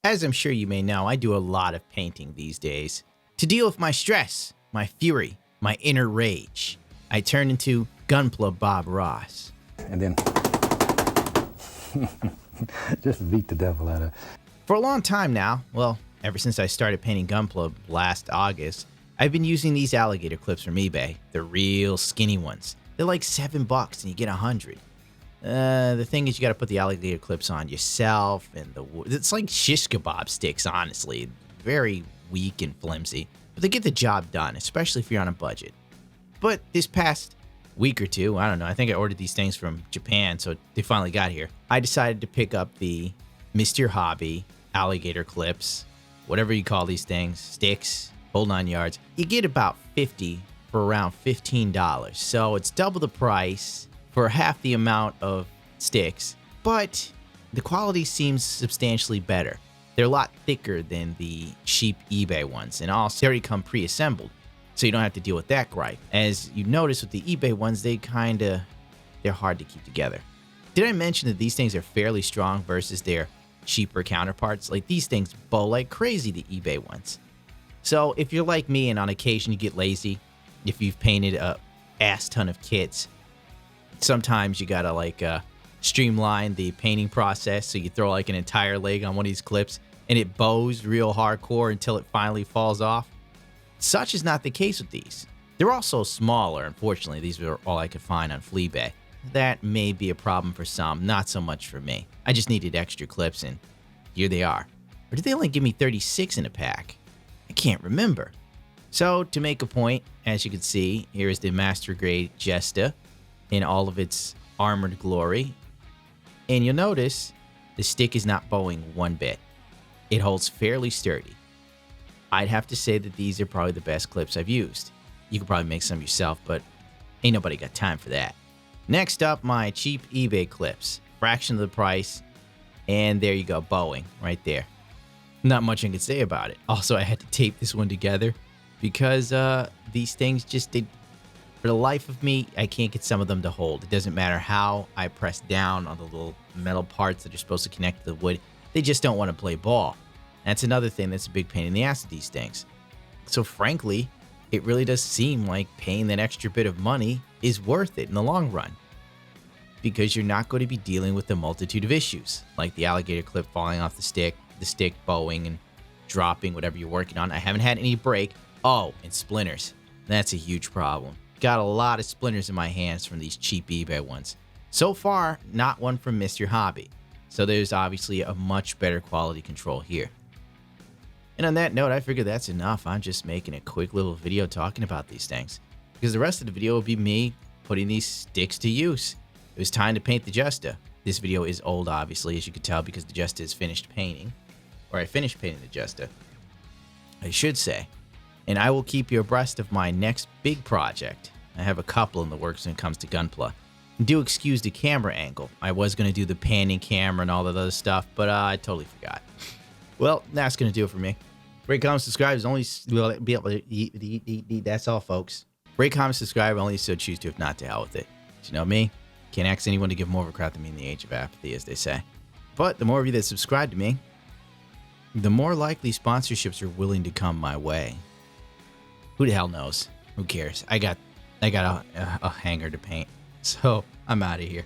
As I'm sure you may know, I do a lot of painting these days. To deal with my stress, my fury, my inner rage, I turn into Gunpla Bob Ross. And then just beat the devil out of it. For a long time now, well, ever since I started painting Gunpla last August, I've been using these alligator clips from eBay. They're real skinny ones. They're like $7 and you get 100. The thing is, you got to put the alligator clips on yourself, and it's like shish kebab sticks, honestly. Very weak and flimsy, but they get the job done, especially if you're on a budget. But this past week or two, I don't know, I think I ordered these things from Japan, so they finally got here. I decided to pick up the Mr. Hobby alligator clips, whatever you call these things, sticks, whole 9 yards. You get about 50 for around $15, so it's double the price for half the amount of sticks, but the quality seems substantially better. They're a lot thicker than the cheap eBay ones, and also they already come pre-assembled, so you don't have to deal with that gripe. As you notice with the eBay ones, they're hard to keep together. Did I mention that these things are fairly strong versus their cheaper counterparts? Like, these things bow like crazy, the eBay ones. So if you're like me and on occasion you get lazy, if you've painted a ass ton of kits, sometimes you gotta streamline the painting process, so you throw like an entire leg on one of these clips and it bows real hardcore until it finally falls off. Such is not the case with these. They're also smaller, unfortunately. These are all I could find on Fleabay. That may be a problem for some, not so much for me. I just needed extra clips and here they are. Or did they only give me 36 in a pack? I can't remember. So to make a point, as you can see, here is the Master Grade Jesta in all of its armored glory. And you'll notice the stick is not bowing one bit. It holds fairly sturdy. I'd have to say that these are probably the best clips I've used. You could probably make some yourself, but ain't nobody got time for that. Next up, my cheap eBay clips. Fraction of the price, and there you go, bowing right there. Not much I can say about it. Also, I had to tape this one together because these things just, for the life of me, I can't get some of them to hold. It doesn't matter how I press down on the little metal parts that are supposed to connect to the wood. They just don't want to play ball. That's another thing that's a big pain in the ass of these things. So frankly, it really does seem like paying that extra bit of money is worth it in the long run, because you're not going to be dealing with a multitude of issues, like the alligator clip falling off the stick bowing and dropping whatever you're working on. I haven't had any break. Oh, and splinters. That's a huge problem. Got a lot of splinters in my hands from these cheap eBay ones. So far, not one from Mr. Hobby. So there's obviously a much better quality control here. And on that note, I figure that's enough. I'm just making a quick little video talking about these things, because the rest of the video will be me putting these sticks to use. It was time to paint the Jesta. This video is old, obviously, as you can tell, because the Jesta is finished painting. Or I finished painting the Jesta, I should say. And I will keep you abreast of my next big project. I have a couple in the works when it comes to Gunpla. Do excuse the camera angle. I was going to do the panning camera and all that other stuff, but I totally forgot. Well, that's going to do it for me. Rate, comment, subscribe is only... That's all, folks. Rate, comment, subscribe only so choose to, if not, to hell with it. But you know me, can't ask anyone to give more of a crap than me in the age of apathy, as they say. But the more of you that subscribe to me, the more likely sponsorships are willing to come my way. Who the hell knows? Who cares? I got a hanger to paint, so I'm out of here.